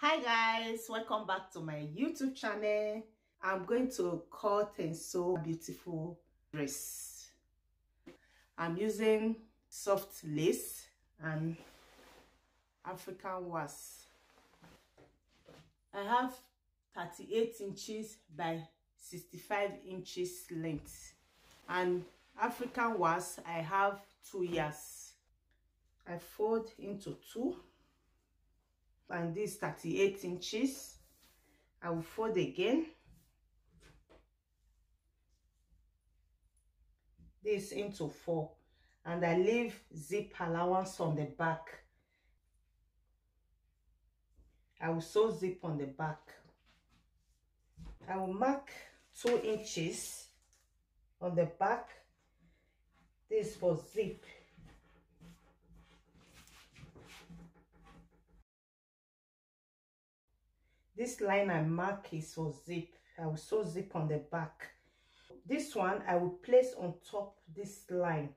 Hi guys, welcome back to my YouTube channel. I'm going to cut and sew a beautiful dress. I'm using soft lace and African wasp. I have 38 inches by 65 inches length, and African wasp I have 2 yards. I fold into 2, and this 38 inches I will fold again, this into 4, and I leave zip allowance on the back. I will sew zip on the back. I will mark 2 inches on the back, this for zip. This line I mark is for zip. I will sew zip on the back. This one I will place on top this line.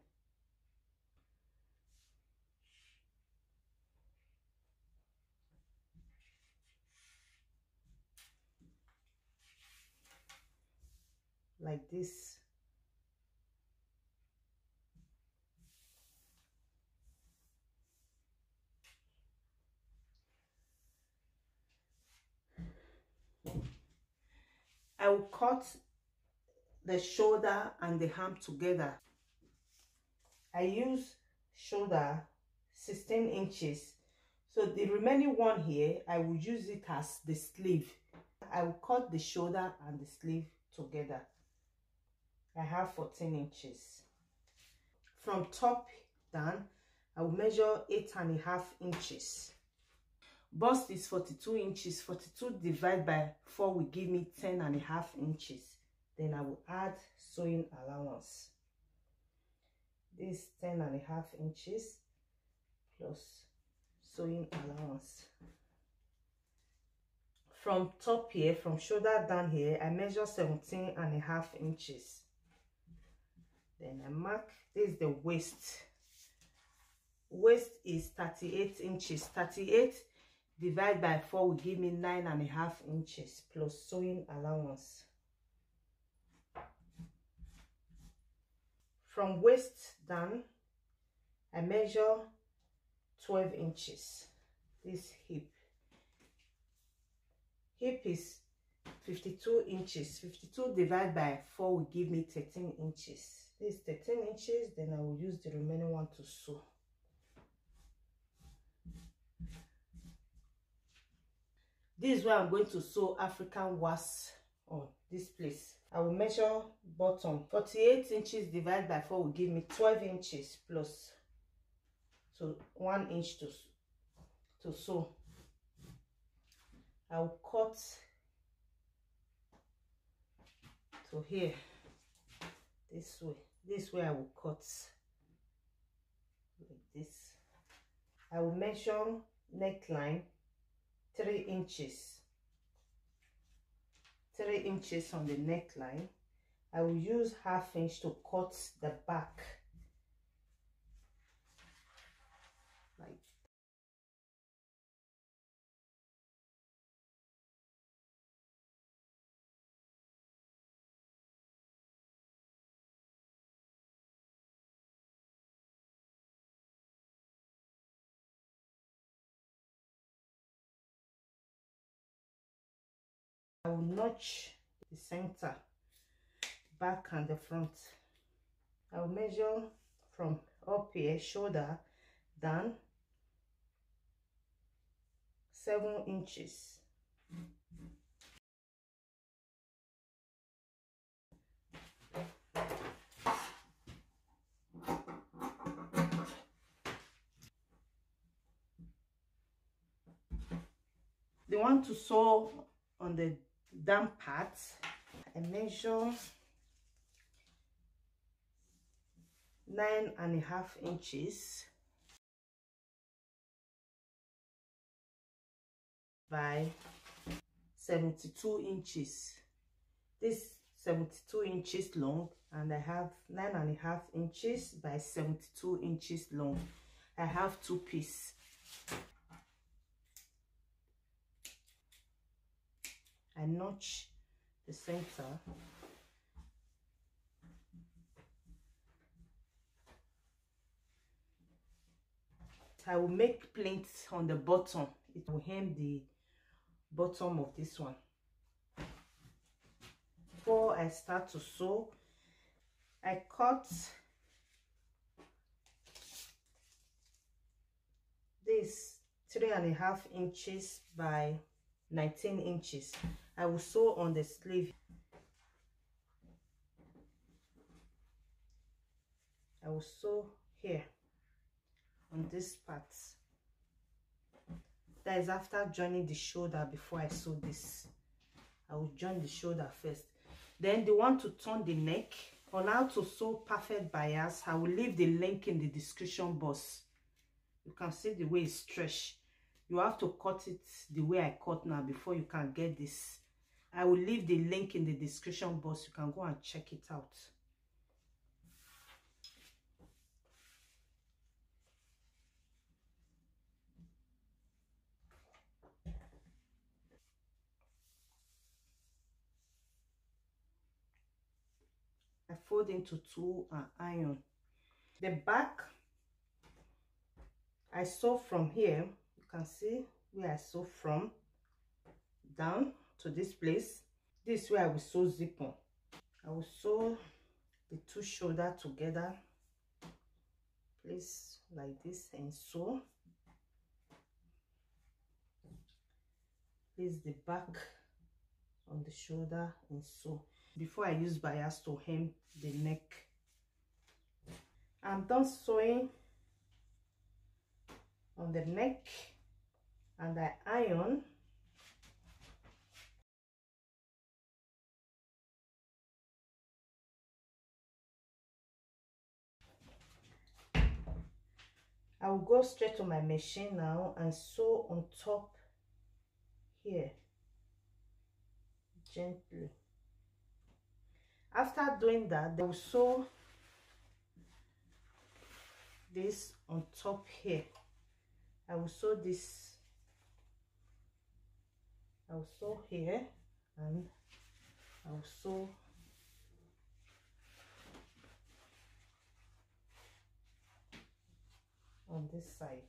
Like this. I will cut the shoulder and the arm together. I use shoulder 16 inches. So the remaining one here, I will use it as the sleeve. I will cut the shoulder and the sleeve together. I have 14 inches. From top down, I will measure 8.5 inches. Bust is 42 inches. 42 divided by 4 will give me 10.5 inches. Then I will add sewing allowance. This 10.5 inches plus sewing allowance. From top here, from shoulder down here, I measure 17.5 inches. Then I mark, this is the waist. Waist is 38 inches. 38 divided by 4 will give me 9.5 inches plus sewing allowance. From waist down, I measure 12 inches. This hip. Hip is 52 inches. 52 divided by 4 will give me 13 inches. This is 13 inches. Then I will use the remaining one to sew. This is where I'm going to sew African wasp on this place. I will measure bottom. 48 inches divided by 4 will give me 12 inches plus, so 1 inch to sew. I will cut to here, this way. This way I will cut like this. I will measure neckline 3 inches. 3 inches on the neckline. I will use 1/2 inch to cut the back. Like I will notch the center, back and the front. I will measure from up here, shoulder down, 7 inches. The one to sew on the down part, I measure 9.5 inches by 72 inches. This 72 inches long, and I have 9.5 inches by 72 inches long. I have 2 pieces. I notch the center. I will make pleats on the bottom. It will hem the bottom of this one. Before I start to sew, I cut this 3.5 inches by 19 inches. I will sew on the sleeve. I will sew here on this part. That is after joining the shoulder. Before I sew this, I will join the shoulder first. Then the one to turn the neck. On how to sew perfect bias, I will leave the link in the description box. You can see the way it's stretched. You have to cut it the way I cut now before you can get this. I will leave the link in the description box. You can go and check it out. I fold into two and iron. The back, I sew from here. You can see where I sew from down to this place. This way I will sew zip on. I will sew the two shoulders together. Place like this and sew. Place the back on the shoulder and sew. Before I use bias to hem the neck. I'm done sewing on the neck and I iron. I will go straight to my machine now and sew on top here gently. After doing that, I will sew this on top here. I will sew this. I will sew here and I will sew on this side.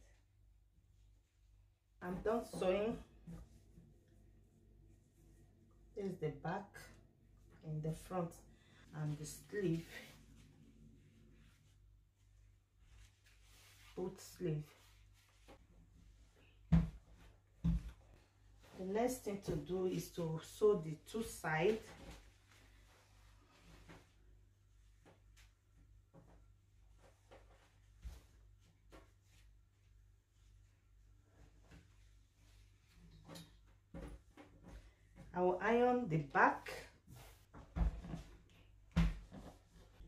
I'm done sewing. This is the back and the front and the sleeve, both sleeve. The next thing to do is to sew the two sides. I will iron the back.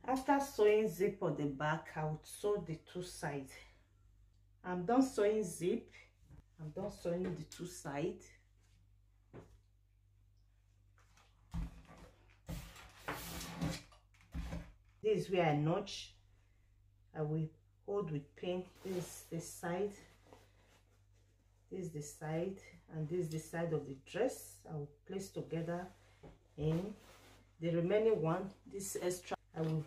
After sewing zip on the back, I will sew the two sides. I'm done sewing zip. I'm done sewing the two sides. This is where I notch. I will hold with pin. This is the side. This is the side, and this is the side of the dress. I will place together in the remaining one. This extra I will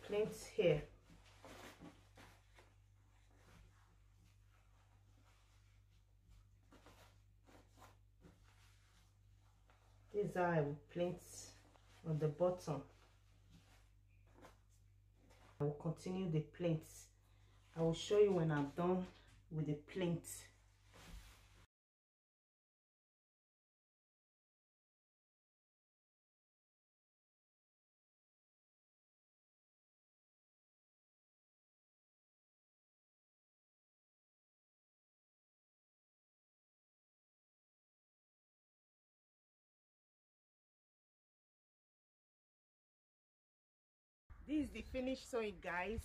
plant here. This is how I will plant on the bottom. I will continue the plaits. I will show you when I'm done with the plaits. This is the finished sewing, guys.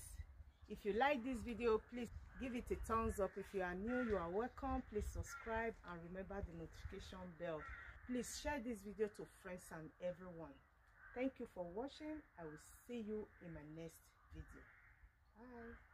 If you like this video, please give it a thumbs up. If you are new, you are welcome. Please subscribe and remember the notification bell. Please share this video to friends and everyone. Thank you for watching. I will see you in my next video. Bye.